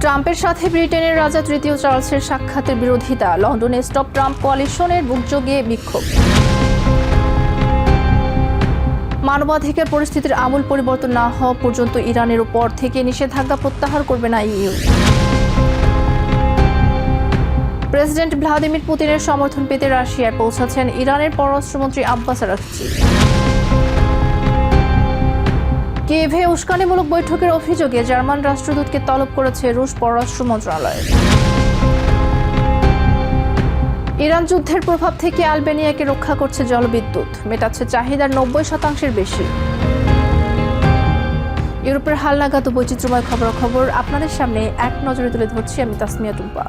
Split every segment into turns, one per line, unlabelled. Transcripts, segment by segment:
ট্রাম্পের সাথে ব্রিটেনের রাজা তৃতীয় চার্লসের সাক্ষাতের বিরোধিতা, লন্ডনে স্টপ ট্রাম্প কোয়ালিশনের বুকযোগে বিক্ষোভ। মানবাধিকার পরিস্থিতির আমূল পরিবর্তন না হওয়া পর্যন্ত ইরানের উপর থেকে নিষেধাজ্ঞা প্রত্যাহার করবে না ইইউ। প্রেসিডেন্ট ভ্লাদিমির পুতিনের সমর্থন পেতে রাশিয়ায় পৌঁছাচ্ছেন ইরানের পররাষ্ট্রমন্ত্রী আব্বাস আরাগচি। কিয়েভে উস্কানিমূলক বৈঠকের অভিযোগে জার্মান রাষ্ট্রদূতকে তলব করেছে রুশ পররাষ্ট্র মন্ত্রণালয়। ইরান যুদ্ধের প্রভাব থেকে আলবেনিয়াকে রক্ষা করছে জলবিদ্যুৎ, মেটাচ্ছে চাহিদার 90% বেশি। ইউরোপের হালনাগাদ ও বৈচিত্র্যময় খবরাখবর আপনাদের সামনে এক নজরে তুলে ধরছি আমি তাসমিয়া টুম্পা।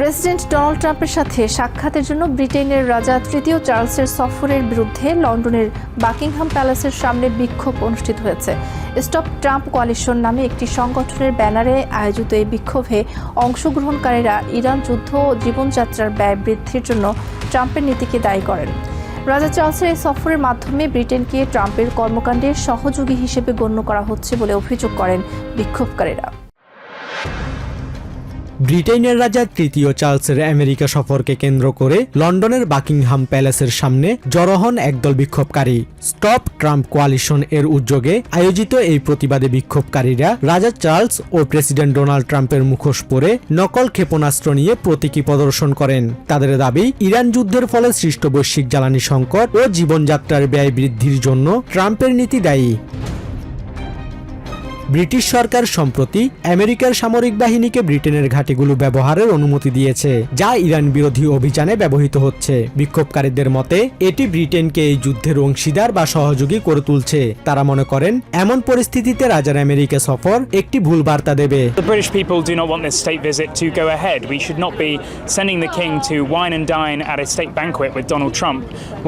প্রেসিডেন্ট ডোনাল্ড ট্রাম্পের সাথে সাক্ষাতের জন্য ব্রিটেনের রাজা তৃতীয় চার্লসের সফরের বিরুদ্ধে লন্ডনের বাকিংহাম প্যালেসের সামনে বিক্ষোভ অনুষ্ঠিত হয়েছে। স্টপ ট্রাম্প কোয়ালিশন নামে একটি সংগঠনের ব্যানারে আয়োজিত এই বিক্ষোভে অংশগ্রহণকারীরা ইরান যুদ্ধ ও জীবনযাত্রার ব্যয় বৃদ্ধির জন্য ট্রাম্পের নীতিকে দায়ী করেন। রাজা চার্লসের এই সফরের মাধ্যমে ব্রিটেনকে ট্রাম্পের কর্মকাণ্ডের সহযোগী হিসেবে গণ্য করা হচ্ছে বলে অভিযোগ করেন বিক্ষোভকারীরা।
ব্রিটেনের রাজা তৃতীয় চার্লসের আমেরিকা সফরকে কেন্দ্র করে লন্ডনের বাকিংহাম প্যালেসের সামনে জড়ো হন একদল বিক্ষোভকারী। স্টপ ট্রাম্প কোয়ালিশন এর উদ্যোগে আয়োজিত এই প্রতিবাদে বিক্ষোভকারীরা রাজা চার্লস ও প্রেসিডেন্ট ডোনাল্ড ট্রাম্পের মুখোশ পরে নকল ক্ষেপণাস্ত্র নিয়ে প্রতীকী প্রদর্শন করেন। তাদের দাবি, ইরান যুদ্ধের ফলে সৃষ্ট বৈশ্বিক জ্বালানি সংকট ও জীবনযাত্রার ব্যয় বৃদ্ধির জন্য ট্রাম্পের নীতি দায়ী। ব্রিটিশ সরকার সম্প্রতি আমেরিকার সামরিক বাহিনীকে ব্রিটেনের ঘাঁটিগুলো ব্যবহারের অনুমতি দিয়েছে, যা ইরান বিরোধী অভিযানে ব্যবহৃত হচ্ছে। বিক্ষোভকারীদের মতে এটি ব্রিটেনকে এই যুদ্ধের অংশীদার বা সহযোগী করে তুলছে। তারা মনে করেন এমন পরিস্থিতিতে রাজার আমেরিকা সফর একটি ভুল বার্তা দেবে।
The British people do not want this state visit to go ahead. We should not be sending the king to wine and dine at a state banquet with Donald Trump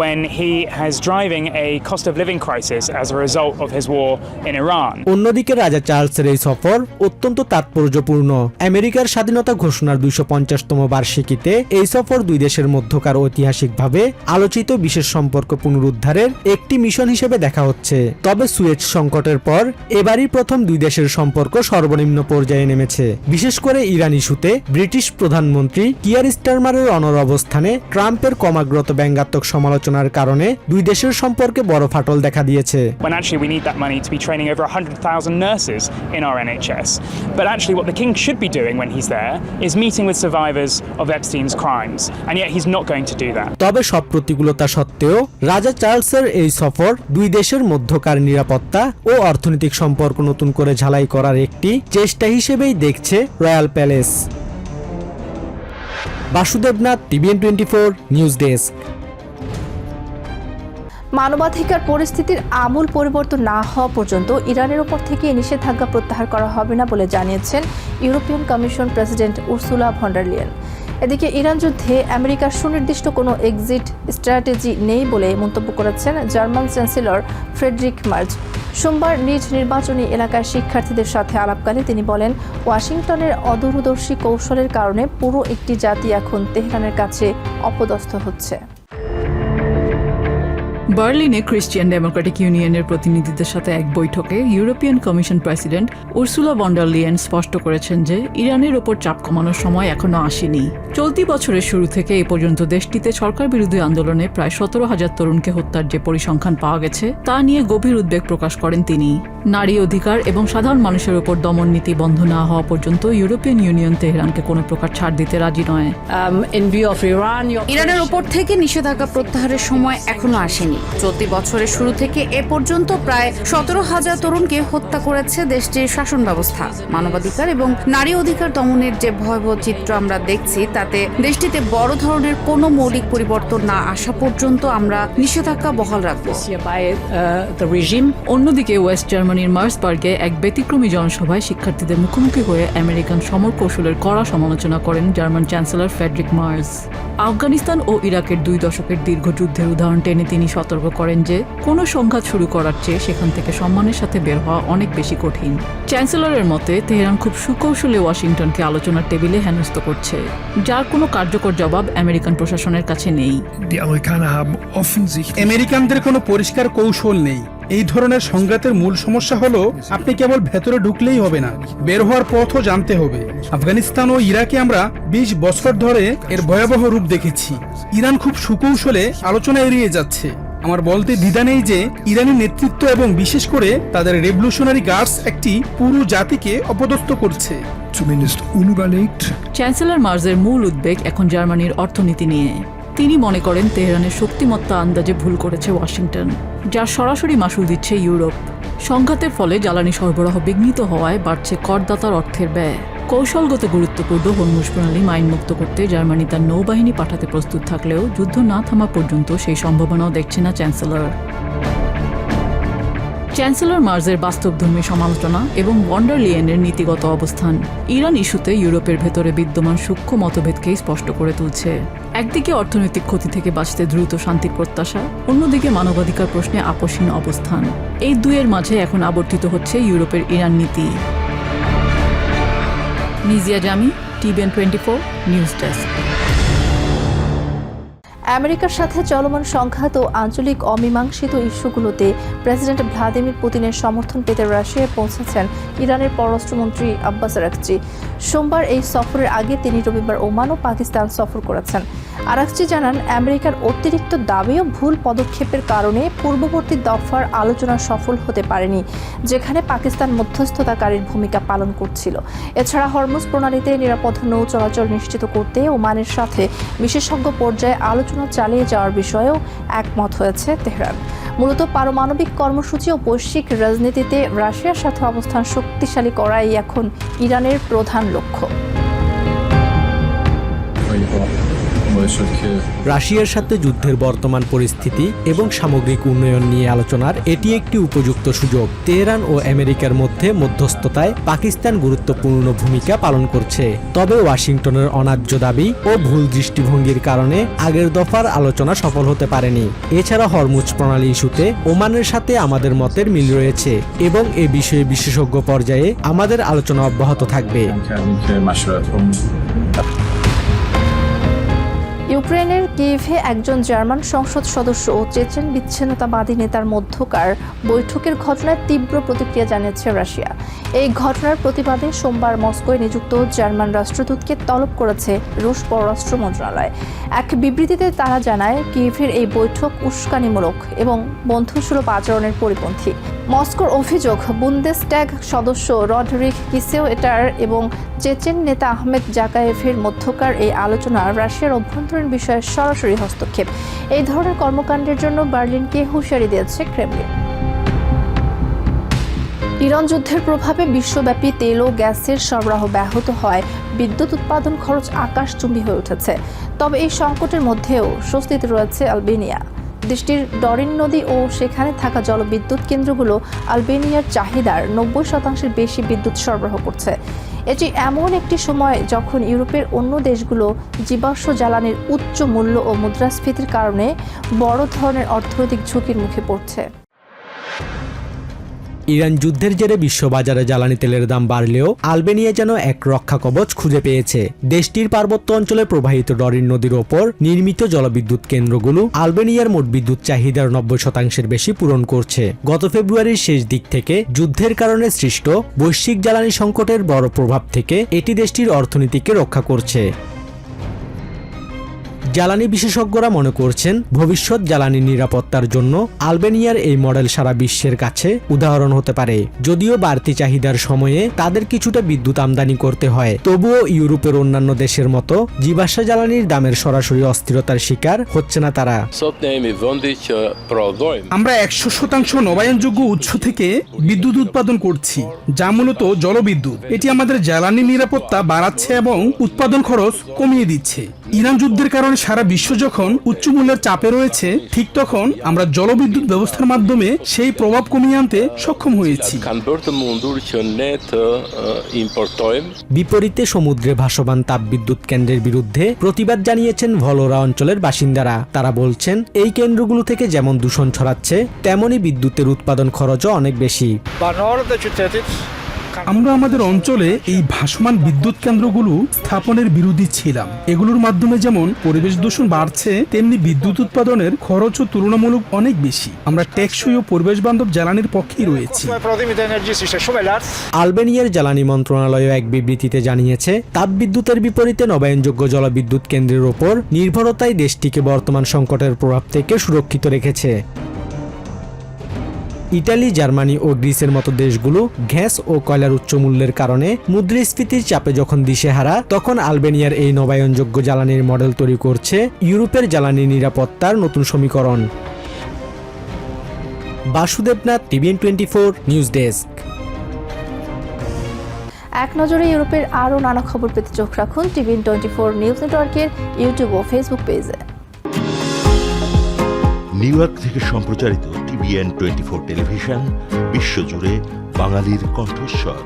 when he is driving a cost of living crisis as a result of his war in Iran.
অন্যদিকে রাজা চার্লসের এই সফর অত্যন্ত তাৎপর্যপূর্ণ। আমেরিকার স্বাধীনতা ঘোষণার 250তম বার্ষিকীতে এই সফর দুই দেশের মধ্যকার ঐতিহাসিকভাবে আলোচিত বিশেষ সম্পর্ক পুনরুদ্ধারের একটি মিশন হিসেবে দেখা হচ্ছে। তবে সুয়েজ সংকটের পর এবারই প্রথম দুই দেশের সম্পর্ক সর্বনিম্ন পর্যায়ে নেমেছে। বিশেষ করে ইরান ইস্যুতে ব্রিটিশ প্রধানমন্ত্রী কিয়ার স্টারমারের অনড় অবস্থানে ট্রাম্পের ক্রমাগত ব্যঙ্গাত্মক সমালোচনার কারণে দুই দেশের সম্পর্কে বড় ফাটল দেখা দিয়েছে।
When actually we need that money to be training over 100,000 nurses in our NHS. But actually what the king should be doing when he's there is meeting with survivors of Epstein's crimes. And yet he's not going to do that.
তবে সব প্রতিকূলতা সত্ত্বেও রাজা চার্লসের এই সফর দুই দেশের মধ্যকার নিরাপত্তা ও অর্থনৈতিক সম্পর্ক নতুন করে ঝালাই করার একটি চেষ্টা হিসেবেই দেখছে Royal Palace. Basudebnath, TVN24 news desk.
মানবাধিকার পরিস্থিতির আমূল পরিবর্তন না হওয়া পর্যন্ত ইরানের উপর থেকে নিষেধাজ্ঞা প্রত্যাহার করা হবে না বলে জানিয়েছেন European Commission president Ursula von der Leyen. এদিকে ইরান যুদ্ধে আমেরিকার সুনির্দিষ্ট কোনো এক্সিট স্ট্র্যাটেজি নেই বলে মন্তব্য করেছেন জার্মান চ্যান্সেলর ফ্রেডরিক মার্জ। সোমবার নিজ নির্বাচনী এলাকার শিক্ষার্থীদের সাথে আলাপকালে তিনি বলেন, ওয়াশিংটনের অদূরদর্শী কৌশলের কারণে পুরো একটি জাতি এখন তেহরানের কাছে অপদস্থ হচ্ছে।
বার্লিনে ক্রিশ্চিয়ান ডেমোক্রেটিক ইউনিয়নের প্রতিনিধিদের সাথে এক বৈঠকে European Commission president Ursula von der Leyen স্পষ্ট করেছেন যে ইরানের ওপর চাপ কমানোর সময় এখনো আসেনি। চলতি বছরের শুরু থেকে এই পর্যন্ত দেশটিতে সরকার বিরোধী আন্দোলনে প্রায় 17,000 তরুণকে হত্যার যে পরিসংখ্যান পাওয়া গেছে তা নিয়ে গভীর উদ্বেগ প্রকাশ করেন তিনি। নারী অধিকার এবং সাধারণ মানুষের উপর দমন নীতি বন্ধ না হওয়া পর্যন্ত ইউরোপিয়ান ইউনিয়ন তেহরানকে কোনো প্রকার ছাড় দিতে রাজি নয়।
ইরানের উপর থেকে নিষেধাজ্ঞা প্রত্যাহারের সময় এখনো আসেনি। চলতি বছরের শুরু থেকে এ পর্যন্ত প্রায় 17,000 তরুণকে হত্যা করেছে দেশটির শাসন ব্যবস্থা। মানবাধিকার এবং নারী অধিকার দমনের যে ভয়াবহ চিত্র আমরা দেখছি, তাতে দেশটিতে বড় ধরনের কোনো মৌলিক পরিবর্তন না আসা পর্যন্ত আমরা নিষেধাজ্ঞা বহাল রাখব।
অন্যদিকে ওয়েস্ট জার্মানির মার্সবার্গে এক ব্যতিক্রমী জনসভায় শিক্ষার্থীদের মুখোমুখি হয়ে আমেরিকান সমর কৌশলের কড়া সমালোচনা করেন German chancellor Friedrich Merz. Afghanistan ও ইরাকের 2 দশকের দীর্ঘ যুদ্ধের উদাহরণ টেনে তিনি সতর্ক করেন যে কোনো সংঘাত শুরু করার চেয়ে সেখান থেকে সম্মানের সাথে বের হওয়া অনেক বেশি কঠিন। চ্যান্সেলরের মতে তেহরান খুব সুকৌশলে ওয়াশিংটনকে আলোচনার টেবিলে হেনস্থ করছে, যার কোনো কার্যকর জবাব আমেরিকান প্রশাসনের কাছে নেই।
আমেরিকানদের কোনো পরিষ্কার কৌশল নেই। এই ধরনের সংঘাতের মূল সমস্যা হলো আপনি কেবল ভেতরে ঢুকলেই হবে না, বের হওয়ার পথও জানতে হবে। আফগানিস্তান ও ইরাকে আমরা 20 বছর ধরে এর ভয়াবহ রূপ দেখেছি। ইরান খুব সুকৌশলে আলোচনা এড়িয়ে যাচ্ছে। আমার বলতে দ্বিধা নেই যে ইরানি নেতৃত্ব এবং বিশেষ করে তাদের রেভলিউশনারি গার্ডস একটি পুরো জাতিকে অপদস্থ করছে।
চ্যান্সেলর মার্জের মূল উদ্বেগ এখন জার্মানির অর্থনীতি নিয়ে। তিনি মনে করেন তেহরানের শক্তিমত্তা আন্দাজে ভুল করেছে ওয়াশিংটন, যার সরাসরি মাশুল দিচ্ছে ইউরোপ। সংঘাতের ফলে জ্বালানি সরবরাহ বিঘ্নিত হওয়ায় বাড়ছে করদাতার অর্থের ব্যয়। কৌশলগত গুরুত্বপূর্ণ হরমুজ প্রণালী মাইনমুক্ত করতে জার্মানি তার নৌবাহিনী পাঠাতে প্রস্তুত থাকলেও যুদ্ধ না থামা পর্যন্ত সেই সম্ভাবনাও দেখছে না চ্যান্সেলর মার্জের বাস্তবধর্মী সমালোচনা এবং ভন ডার লিয়েনের নীতিগত অবস্থান ইরান ইস্যুতে ইউরোপের ভেতরে বিদ্যমান সূক্ষ্ম মতভেদকেই স্পষ্ট করে তুলছে। একদিকে অর্থনৈতিক ক্ষতি থেকে বাঁচতে দ্রুত শান্তির প্রত্যাশা, অন্যদিকে মানবাধিকার প্রশ্নে আপোষহীন অবস্থান। এই দুয়ের মাঝে এখন আবর্তিত হচ্ছে ইউরোপের ইরান নীতি। নিজিয়া জামি, টিভিএন 24 নিউজ ডেস্ক।
আমেরিকার সাথে চলমান সংঘাত ও আঞ্চলিক অমীমাংসিত ইস্যুগুলোতে প্রেসিডেন্ট ভ্লাদিমির পুতিনের সমর্থন পেতে রাশিয়ায় পৌঁছেছেন ইরানের পররাষ্ট্রমন্ত্রী আব্বাস আরাকচি। সোমবার এই সফরের আগে তিনি রবিবার ওমান ও পাকিস্তান সফর করেছেন। আরাকচি জানান, আমেরিকার অতিরিক্ত দাবি ও ভুল পদক্ষেপের কারণে পূর্ববর্তী দফার আলোচনা সফল হতে পারেনি, যেখানে পাকিস্তান মধ্যস্থতাকারীর ভূমিকা পালন করছিল। এছাড়া হরমুজ প্রণালীতে নিরাপদ নৌ চলাচল নিশ্চিত করতে ওমানের সাথে বিশেষজ্ঞ পর্যায়ে আলোচনা চালিয়ে যাওয়ার বিষয়েও একমত হয়েছে তেহরান। মূলত পারমাণবিক কর্মসূচি ও বৈশ্বিক রাজনীতিতে রাশিয়ার সাথে অবস্থান শক্তিশালী করাই এখন ইরানের প্রধান লক্ষ্য।
রাশিয়ার সাথে যুদ্ধের বর্তমান পরিস্থিতি এবং সামগ্রিক উন্নয়ন নিয়ে আলোচনার এটি একটি উপযুক্ত সুযোগ। তেহরান ও আমেরিকার মধ্যে মধ্যস্থতায় পাকিস্তান গুরুত্বপূর্ণ ভূমিকা পালন করছে, তবে ওয়াশিংটনের অন্যায্য দাবি ও ভুল দৃষ্টিভঙ্গির কারণে আগের দফার আলোচনা সফল হতে পারেনি। এছাড়া হরমুজ প্রণালী ইস্যুতে ওমানের সাথে আমাদের মতের মিল রয়েছে এবং এ বিষয়ে বিশেষজ্ঞ পর্যায়ে আমাদের আলোচনা অব্যাহত থাকবে।
ইউক্রেনের কিয়েভে একজন জার্মান সংসদ সদস্য ও চেচেন বিচ্ছিন্নতাবাদী নেতার মধ্যকার বৈঠকের ঘটনায় তীব্র প্রতিক্রিয়া জানিয়েছে রাশিয়া। এই ঘটনার প্রতিবাদে সোমবার মস্কোয় নিযুক্ত জার্মান রাষ্ট্রদূতকে তলব করেছে রুশ পররাষ্ট্র মন্ত্রণালয়। এক বিবৃতিতে তারা জানায়, কিয়েভের এই বৈঠক উস্কানিমূলক এবং বন্ধুসুলভ আচরণের পরিপন্থী। মস্কোর অভিযোগ, বুন্দেসট্যাগ সদস্য রডরিক কিসেওয়েটার এবং চেচেন নেতা আহমেদ জাকায়েভের মধ্যকার এই আলোচনা রাশিয়ার অভ্যন্তরীণ বিষয়ে সরাসরি হস্তক্ষেপ। এই ধরনের কর্মকাণ্ডের জন্য বার্লিনকে হুঁশিয়ারি দিয়েছে ক্রেমলিন। ইরান যুদ্ধের প্রভাবে বিশ্বব্যাপী তেল ও গ্যাসের সরবরাহ ব্যাহত হয়, বিদ্যুৎ উৎপাদন খরচ আকাশচুম্বী হয়ে উঠেছে। তবে এই সংকটের মধ্যেও স্বস্তিতে রয়েছে আলবেনিয়া। দেশটির ডরিন নদী ও সেখানে থাকা জলবিদ্যুৎ কেন্দ্রগুলো আলবেনিয়ার চাহিদার 90% বেশি বিদ্যুৎ সরবরাহ করছে। এটি এমন একটি সময় যখন ইউরোপের অন্য দেশগুলো জীবাশ্ম জ্বালানির উচ্চ মূল্য ও মুদ্রাস্ফীতির কারণে বড় ধরনের অর্থনৈতিক ঝুঁকির মুখে পড়ছে।
ইরান যুদ্ধের জেরে বিশ্ববাজারে জ্বালানি তেলের দাম বাড়লেও আলবেনিয়া যেন এক রক্ষা কবচ খুঁজে পেয়েছে। দেশটির পার্বত্য অঞ্চলে প্রবাহিত ডরিন নদীর ওপর নির্মিত জলবিদ্যুৎ কেন্দ্রগুলো আলবেনিয়ার মোট বিদ্যুৎ চাহিদার 90% বেশি পূরণ করছে। গত ফেব্রুয়ারির শেষ দিক থেকে যুদ্ধের কারণে সৃষ্ট বৈশ্বিক জ্বালানি সংকটের বড় প্রভাব থেকে এটি দেশটির অর্থনীতিকে রক্ষা করছে। জ্বালানি বিশেষজ্ঞরা মনে করছেন, ভবিষ্যৎ জ্বালানি নিরাপত্তার জন্য আলবেনিয়ার এই মডেল সারা বিশ্বের কাছে উদাহরণ হতে পারে। যদিও বাড়তি চাহিদার সময়ে তাদের কিছুটা বিদ্যুৎ আমদানি করতে হয়, তবুও ইউরোপের অন্যান্য দেশের মতো জীবাশ্ম জ্বালানির দামের সরাসরি অস্থিরতার শিকার হচ্ছে না তারা।
আমরা 100% নবায়নযোগ্য উৎস থেকে বিদ্যুৎ উৎপাদন করছি, যা মূলত জলবিদ্যুৎ। এটি আমাদের জ্বালানি নিরাপত্তা বাড়াচ্ছে এবং উৎপাদন খরচ কমিয়ে দিচ্ছে। ইরান যুদ্ধের কারণে সারা বিশ্ব যখন উচ্চ মূল্যের চাপে রয়েছে, ঠিক তখন আমরা জলবিদ্যুৎ ব্যবস্থার মাধ্যমে সেই প্রভাব কমিয়ে আনতে সক্ষম হয়েছি।
বিপরীতে সমুদ্রে ভাসমান তাপবিদ্যুৎ কেন্দ্রের বিরুদ্ধে প্রতিবাদ জানিয়েছেন ভলোরা অঞ্চলের বাসিন্দারা। তারা বলছেন এই কেন্দ্রগুলো থেকে যেমন দূষণ ছড়াচ্ছে, তেমনি বিদ্যুতের উৎপাদন খরচও অনেক বেশি।
আমরা আমাদের অঞ্চলে এই ভাসমান বিদ্যুৎ কেন্দ্রগুলো স্থাপনের বিরোধী ছিলাম। এগুলোর মাধ্যমে যেমন পরিবেশ দূষণ বাড়ছে, তেমনি বিদ্যুৎ উৎপাদনের খরচও তুলনামূলক অনেক বেশি। আমরা টেকসই ও পরিবেশ বান্ধব জ্বালানির পক্ষেই রয়েছি।
আলবেনিয়ার জ্বালানি মন্ত্রণালয় এক বিবৃতিতে জানিয়েছে, তাপবিদ্যুতের বিপরীতে নবায়নযোগ্য জলবিদ্যুৎ কেন্দ্রের ওপর নির্ভরতাই দেশটিকে বর্তমান সংকটের প্রভাব থেকে সুরক্ষিত রেখেছে। ইটালি, জার্মানি ও গ্রিসের মতো দেশগুলো গ্যাস ও কয়লার উচ্চ মূল্যের কারণে মুদ্রাস্ফীতির চাপে যখন দিশেহারা, তখন আলবেনিয়ার এই নবায়নযোগ্য জ্বালানির মডেল তৈরি করছে ইউরোপের জ্বালানি নিরাপত্তার নতুন সমীকরণ। Basudebnath, TVN 24 news desk.
এক নজরে ইউরোপের আরও নানা খবর পেতে চোখ রাখুন টিভিএন 24 নিউজ নেটওয়ার্কের ইউটিউব ও ফেসবুক পেজে।
নিউ ইয়র্ক থেকে সম্প্রচারিত টিভিএন 24 টেলিভিশন বিশ্বজুড়ে বাঙালির কণ্ঠস্বর।